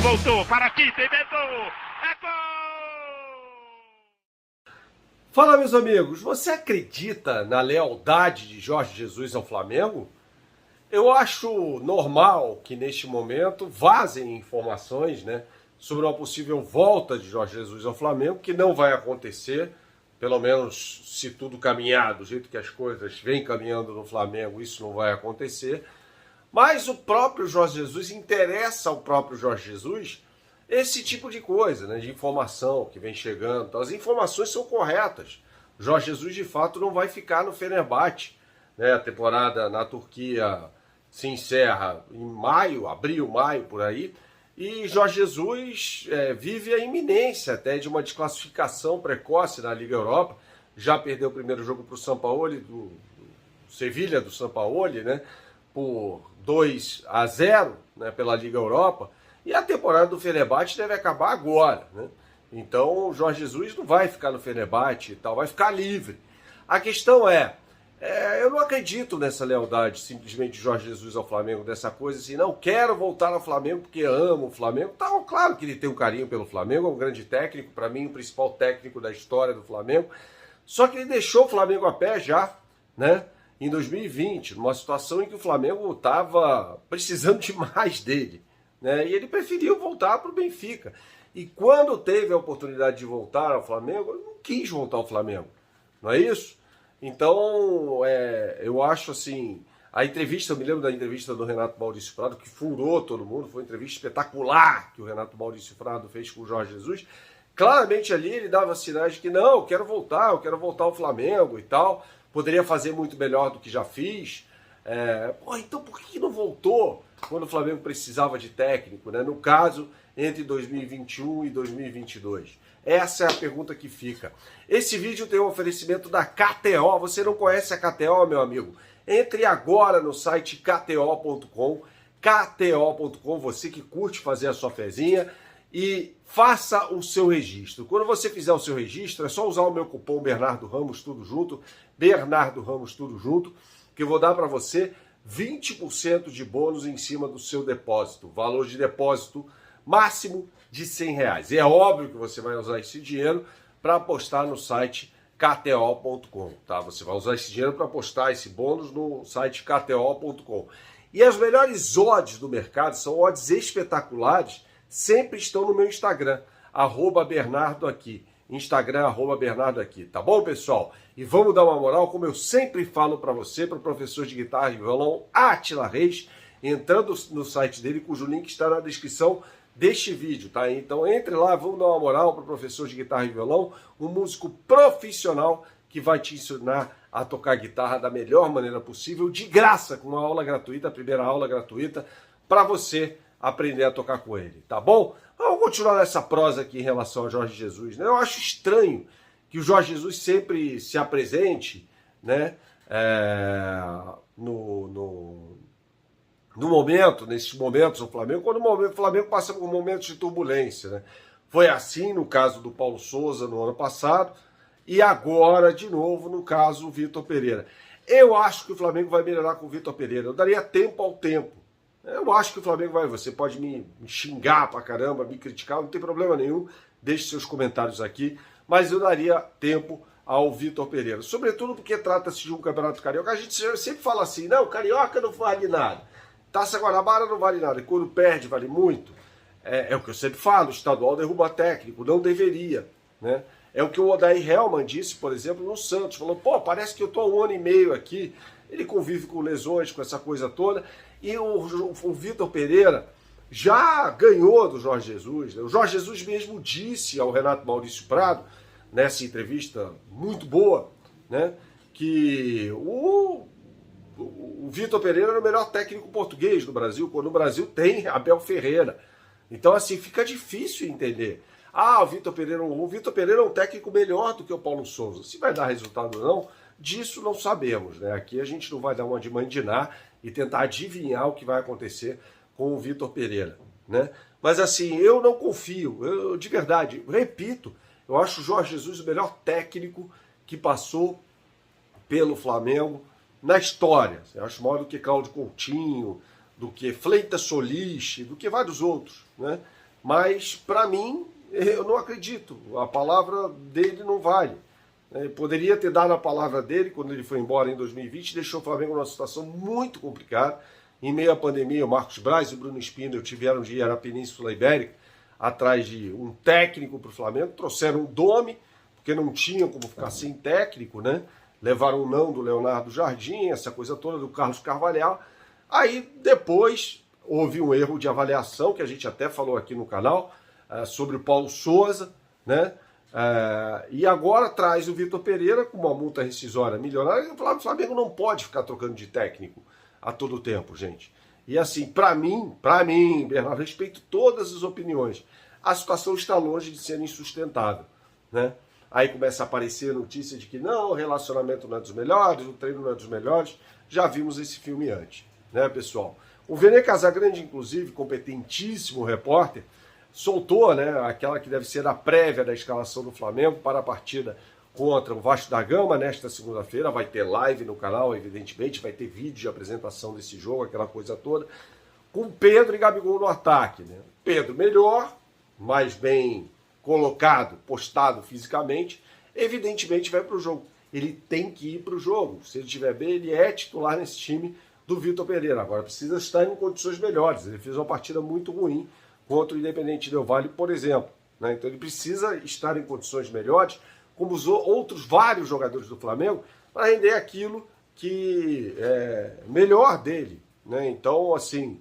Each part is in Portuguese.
voltou, para aqui, tem medo, é gol! Fala, meus amigos, você acredita na lealdade de Jorge Jesus ao Flamengo? Eu acho normal que neste momento vazem informações, sobre uma possível volta de Jorge Jesus ao Flamengo, que não vai acontecer, pelo menos se tudo caminhar do jeito que as coisas vêm caminhando no Flamengo, isso não vai acontecer. Mas o próprio Jorge Jesus, interessa ao próprio Jorge Jesus esse tipo de coisa, de informação que vem chegando. Então, as informações são corretas. Jorge Jesus, de fato, não vai ficar no Fenerbahçe. A temporada na Turquia se encerra em maio, abril, maio, por aí. E Jorge Jesus vive a iminência até de uma desclassificação precoce na Liga Europa. Já perdeu o primeiro jogo para o Sampaoli, do Sevilha do Sampaoli, por 2-0, pela Liga Europa. E a temporada do Fenerbahçe deve acabar agora, Então o Jorge Jesus não vai ficar no Fenerbahçe e tal, vai ficar livre. A questão eu não acredito nessa lealdade simplesmente de Jorge Jesus ao Flamengo, dessa coisa assim, não quero voltar ao Flamengo porque amo o Flamengo. Tá, claro que ele tem um carinho pelo Flamengo, é um grande técnico, para mim o principal técnico da história do Flamengo. Só que ele deixou o Flamengo a pé já, em 2020, numa situação em que o Flamengo estava precisando demais dele. E ele preferiu voltar para o Benfica. E quando teve a oportunidade de voltar ao Flamengo, ele não quis voltar ao Flamengo. Não é isso? Então, eu acho assim, eu me lembro da entrevista do Renato Maurício Prado, que furou todo mundo, foi uma entrevista espetacular que o Renato Maurício Prado fez com o Jorge Jesus. Claramente ali ele dava sinais de que não, eu quero voltar ao Flamengo e tal, poderia fazer muito melhor do que já fiz. Então por que não voltou quando o Flamengo precisava de técnico, No caso, entre 2021 e 2022. Essa é a pergunta que fica. Esse vídeo tem um oferecimento da KTO. Você não conhece a KTO, meu amigo? Entre agora no site kto.com, kto.com, você que curte fazer a sua fezinha, e faça o seu registro. Quando você fizer o seu registro, é só usar o meu cupom Bernardo Ramos, tudo junto, Bernardo Ramos, tudo junto, que eu vou dar para você 20% de bônus em cima do seu depósito. Valor de depósito máximo de R$100. E é óbvio que você vai usar esse dinheiro para apostar no site kto.com. Tá? Você vai usar esse dinheiro para apostar esse bônus no site kto.com. E as melhores odds do mercado, são odds espetaculares, sempre estão no meu Instagram, @BernardoAqui. Instagram, @BernardoAqui. Tá bom, pessoal? E vamos dar uma moral, como eu sempre falo para você, para o professor de guitarra e violão Átila Reis, entrando no site dele, cujo link está na descrição deste vídeo, tá? Então entre lá, vamos dar uma moral para o professor de guitarra e violão, um músico profissional que vai te ensinar a tocar guitarra da melhor maneira possível, de graça, com uma aula gratuita, a primeira aula gratuita, para você aprender a tocar com ele, tá bom? Vamos continuar nessa prosa aqui em relação ao Jorge Jesus, Eu acho estranho que o Jorge Jesus sempre se apresente, nesses momentos do Flamengo, quando o Flamengo passa por momentos de turbulência, Foi assim no caso do Paulo Souza no ano passado, e agora, de novo, no caso do Vitor Pereira. Eu acho que o Flamengo vai melhorar com o Vitor Pereira, eu daria tempo ao tempo. Eu acho que o Flamengo vai, você pode me xingar pra caramba, me criticar, não tem problema nenhum, deixe seus comentários aqui, mas eu daria tempo ao Vitor Pereira, sobretudo porque trata-se de um campeonato carioca. A gente sempre fala assim, não, carioca não vale nada, Taça Guanabara não vale nada, e quando perde vale muito. É o que eu sempre falo, o estadual derruba técnico, não deveria, É o que o Odair Hellmann disse, por exemplo, no Santos, falou, parece que eu tô há 1 ano e meio aqui, ele convive com lesões, com essa coisa toda, e o Vitor Pereira já ganhou do Jorge Jesus. O Jorge Jesus mesmo disse ao Renato Maurício Prado, nessa entrevista muito boa, que o Vitor Pereira era o melhor técnico português do Brasil, quando o Brasil tem Abel Ferreira. Então, assim, fica difícil entender. O Vitor Pereira é um técnico melhor do que o Paulo Souza. Se vai dar resultado ou não, disso não sabemos. Aqui a gente não vai dar uma de mandinar e tentar adivinhar o que vai acontecer com o Vitor Pereira. Mas assim, eu não confio, de verdade, repito, eu acho o Jorge Jesus o melhor técnico que passou pelo Flamengo na história. Eu acho maior do que Cláudio Coutinho, do que Fleitas Solis, do que vários outros, Mas, para mim, eu não acredito. A palavra dele não vale. Poderia ter dado a palavra dele quando ele foi embora em 2020, deixou o Flamengo numa situação muito complicada. Em meio à pandemia, o Marcos Braz e o Bruno Spindel tiveram de ir à Península Ibérica atrás de um técnico para o Flamengo. Trouxeram um Domi, porque não tinham como ficar sem técnico, né? Levaram o não do Leonardo Jardim, essa coisa toda do Carlos Carvalhal. Aí depois houve um erro de avaliação, que a gente até falou aqui no canal, sobre o Paulo Souza, né? E agora traz o Vitor Pereira com uma multa rescisória milionária. O Flamengo não pode ficar trocando de técnico a todo tempo, gente. E assim, para mim, Bernardo, respeito todas as opiniões, a situação está longe de ser insustentável, né? Aí começa a aparecer notícia de que não, o relacionamento não é dos melhores, o treino não é dos melhores. Já vimos esse filme antes, né, pessoal? O Vene Casagrande, inclusive, competentíssimo repórter, soltou, né, aquela que deve ser a prévia da escalação do Flamengo para a partida contra o Vasco da Gama nesta segunda-feira. Vai ter live no canal, evidentemente, vai ter vídeo de apresentação desse jogo, aquela coisa toda, com Pedro e Gabigol no ataque, né? Pedro melhor, mais bem colocado, postado fisicamente, evidentemente vai para o jogo. Ele tem que ir para o jogo. Se ele estiver bem, ele é titular nesse time do Vitor Pereira. Agora precisa estar em condições melhores. Ele fez uma partida muito ruim contra o Independente Del Valle, por exemplo, né? Então ele precisa estar em condições melhores, como os outros vários jogadores do Flamengo, para render aquilo que é melhor dele, né? Então, assim,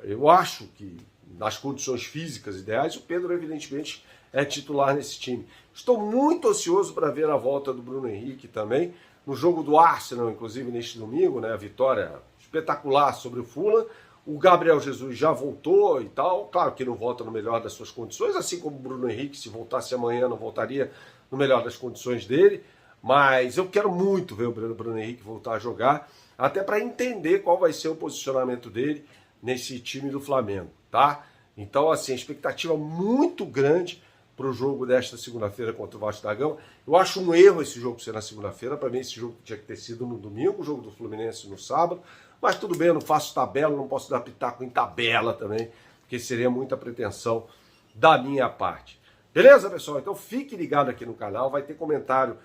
eu acho que nas condições físicas ideais, o Pedro, evidentemente, é titular nesse time. Estou muito ansioso para ver a volta do Bruno Henrique também, no jogo do Arsenal, inclusive, neste domingo, né? A vitória espetacular sobre o Fulham. O Gabriel Jesus já voltou e tal, claro que não volta no melhor das suas condições, assim como o Bruno Henrique, se voltasse amanhã, não voltaria no melhor das condições dele, mas eu quero muito ver o Bruno Henrique voltar a jogar, até para entender qual vai ser o posicionamento dele nesse time do Flamengo, tá? Então, assim, a expectativa muito grande para o jogo desta segunda-feira contra o Vasco da Gama. Eu acho um erro esse jogo ser na segunda-feira, para mim esse jogo tinha que ter sido no domingo, o jogo do Fluminense no sábado, mas tudo bem, eu não faço tabela, não posso dar pitaco em tabela também, porque seria muita pretensão da minha parte. Beleza, pessoal? Então fique ligado aqui no canal, vai ter comentário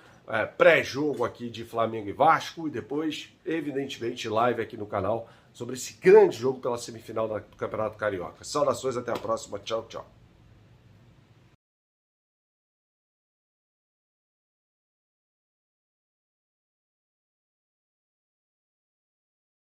pré-jogo aqui de Flamengo e Vasco, e depois, evidentemente, live aqui no canal sobre esse grande jogo pela semifinal do Campeonato Carioca. Saudações, até a próxima, tchau, tchau.